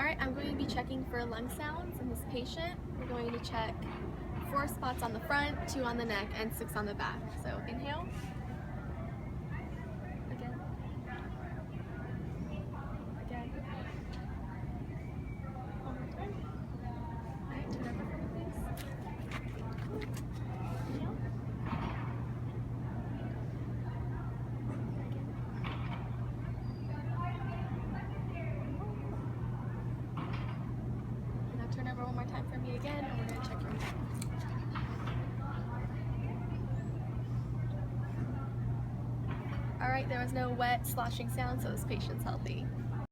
Alright, I'm going to be checking for lung sounds in this patient. We're going to check 4 spots on the front, 2 on the neck, and 6 on the back. So inhale. Again. Again. One more time. Alright, turn over for me, please. Inhale. Now turn over one more time for me again, and we're going to check your neck. Alright, there was no wet sloshing sound, so this patient's healthy.